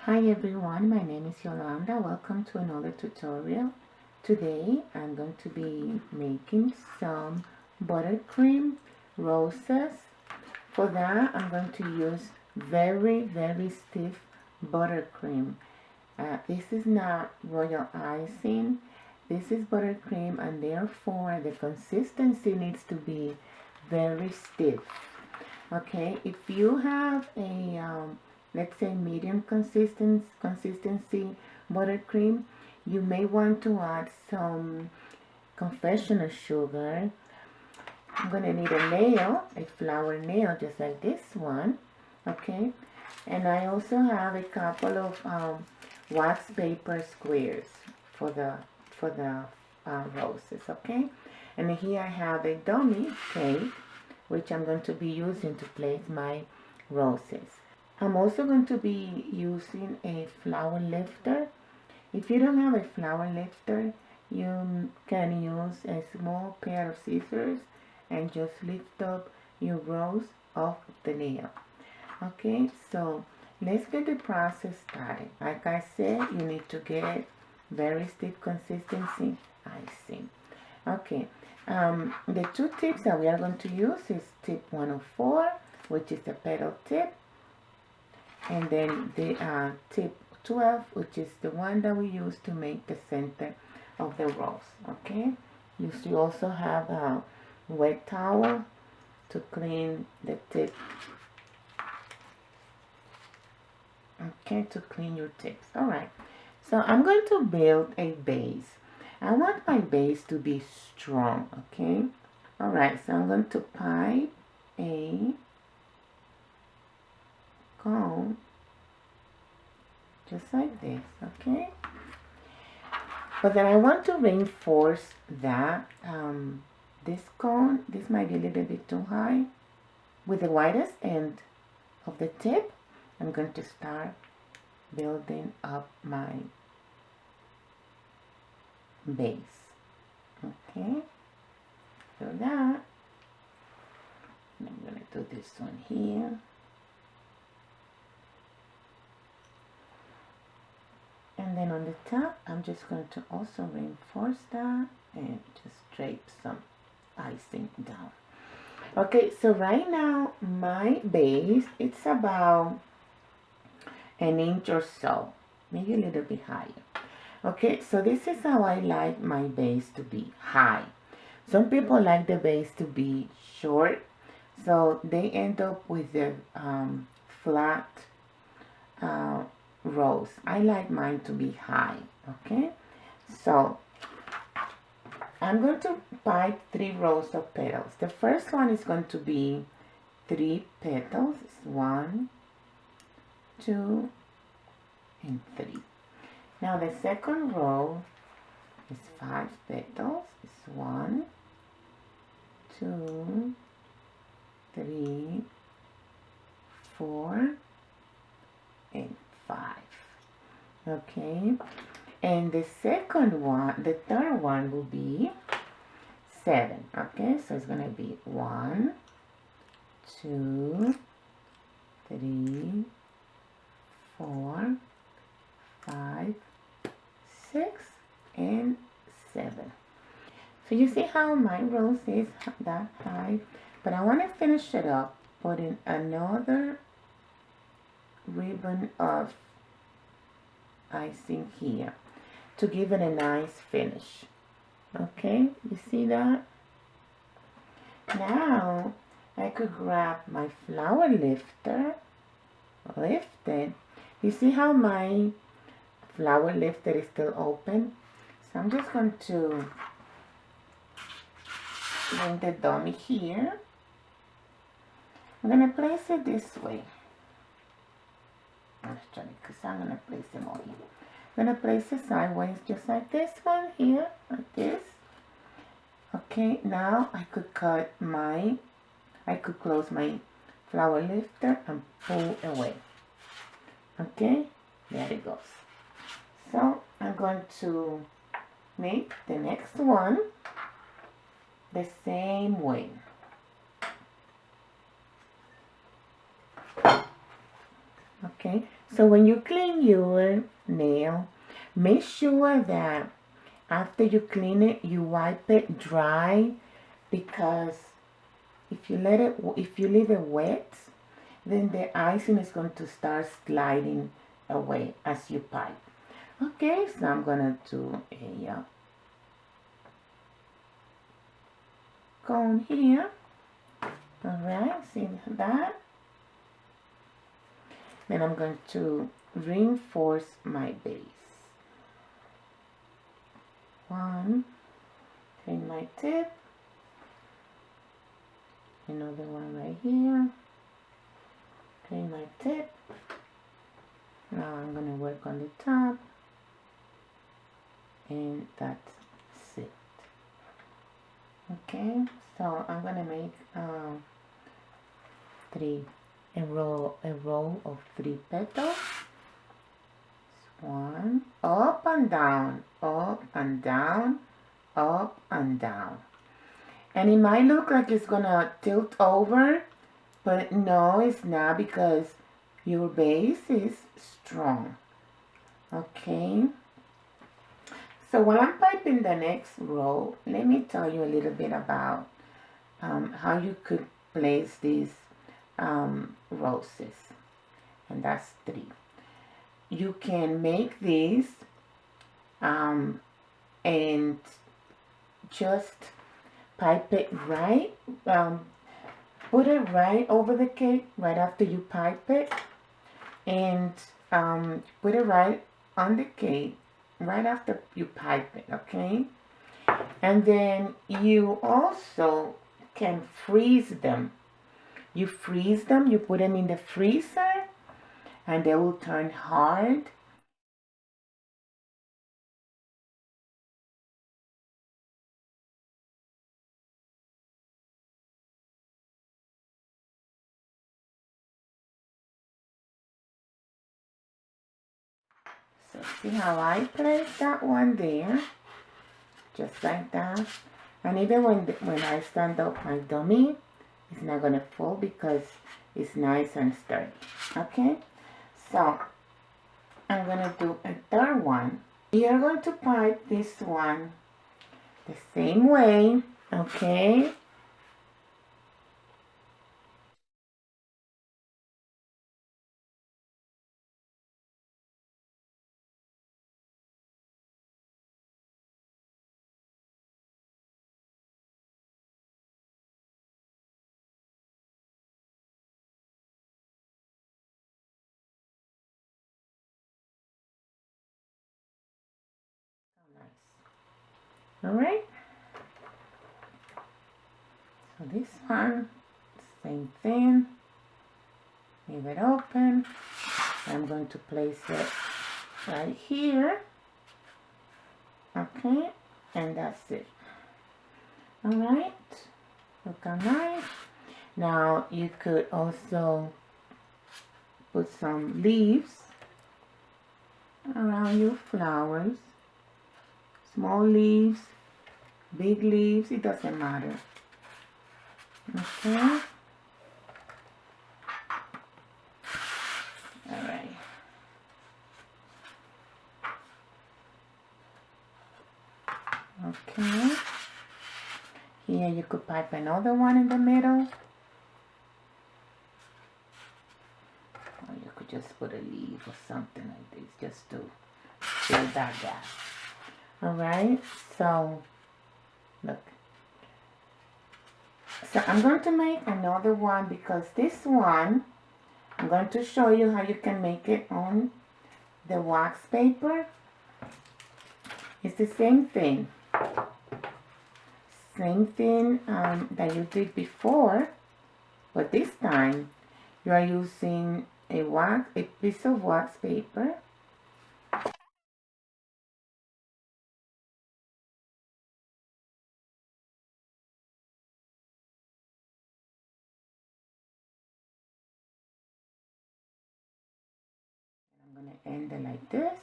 Hi everyone, my name is Yolanda. Welcome to another tutorial. Today I'm going to be making some buttercream roses. For that I'm going to use very stiff buttercream. This is not royal icing. This is buttercream and therefore the consistency needs to be very stiff. Okay, if you have a let's say medium consistency buttercream, you may want to add some confectioner sugar. I'm gonna need a nail, a flower nail, just like this one. Okay, and I also have a couple of wax paper squares for the roses. Okay, and here I have a dummy cake which I'm going to be using to place my roses. I'm also going to be using a flower lifter. If you don't have a flower lifter, you can use a small pair of scissors and just lift up your rose off the nail. Okay, so let's get the process started. Like I said, you need to get very stiff consistency icing. Okay, the two tips that we are going to use is tip 104, which is the petal tip, and then the tip 12, which is the one that we use to make the center of the rose. Okay, you should also have a wet towel to clean the tip. Okay, to clean your tips. All right, so I'm going to build a base. I want my base to be strong, okay? Alright, so I'm going to pipe a cone just like this, okay? But then I want to reinforce that this cone, this might be a little bit too high. With the widest end of the tip, I'm going to start building up my base. Okay, so that, and I'm going to do this one here. And then on the top, I'm just going to also reinforce that and just drape some icing down. Okay, so right now my base, it's about an inch or so, maybe a little bit higher. Okay, so this is how I like my base to be, high. Some people like the base to be short, so they end up with the flat rose. I like mine to be high, okay? So I'm going to pipe 3 rows of petals. The first one is going to be 3 petals. 1, 2, and 3. Now the second row is 5 petals. It's 1, 2, 3, 4, and 5. Okay, and the second one, the third one will be 7. Okay, so it's gonna be 1, 2, 3, 4, 5, 6, and 7. So you see how my rose is that high, but I want to finish it up putting another ribbon of icing here to give it a nice finish. Okay, you see that? Now I could grab my flower lifter, lift it. You see how my flower lifter is still open? So I'm just going to bring the dummy here. I'm going to place it this way. Actually, because I'm going to place them all here. I'm going to place it sideways just like this one here, like this. Okay, now I could close my flower lifter and pull away. Okay, there it goes. So I'm going to make the next one the same way. Okay, so when you clean clean your nail, make sure that after you clean it, you wipe it dry, because if you leave it wet, then the icing is going to start sliding away as you pipe. Okay, so I'm gonna do a cone here. All right, see that? Then I'm going to reinforce my base. One, clean my tip. Another one right here. Clean my tip. Now I'm going to work on the top. And that's it. Okay, so I'm going to make a row of 3 petals. One, up and down, up and down, up and down. And it might look like it's gonna tilt over, but no, it's not, because your base is strong. Okay, so while I'm piping the next row, let me tell you a little bit about how you could place these roses, and that's 3. You can make these and just pipe it right, put it right over the cake right after you pipe it, and put it right on the cake right after you pipe it, okay? And then you also can freeze them. You freeze them, you put them in the freezer, and they will turn hard. So see how I placed that one there, just like that. And even when I stand up my dummy, it's not gonna fall because it's nice and sturdy. Okay, so I'm gonna do a third one. We are going to pipe this one the same way, okay? All right, so this one, same thing, leave it open. I'm going to place it right here, okay, and that's it. All right, look how nice. Now you could also put some leaves around your flowers, small leaves, big leaves, it doesn't matter. Okay. All right. Okay. Here you could pipe another one in the middle. Or you could just put a leaf or something like this just to fill that gap. All right. So look. So I'm going to make another one, because this one, I'm going to show you how you can make it on the wax paper. It's the same thing. Same thing that you did before, but this time you are using a piece of wax paper. I'm going to end it like this.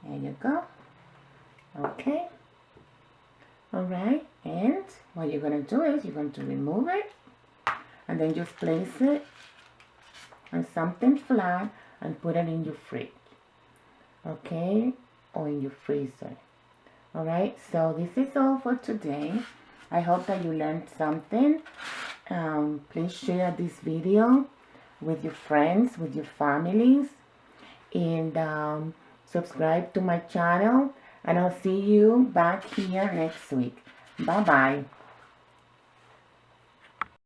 There you go. Okay. Alright, and what you're going to do is you're going to remove it and then just place it on something flat and put it in your fridge, okay, or in your freezer. Alright, so this is all for today. I hope that you learned something. Please share this video with your friends, with your families, and subscribe to my channel, and I'll see you back here next week. Bye bye.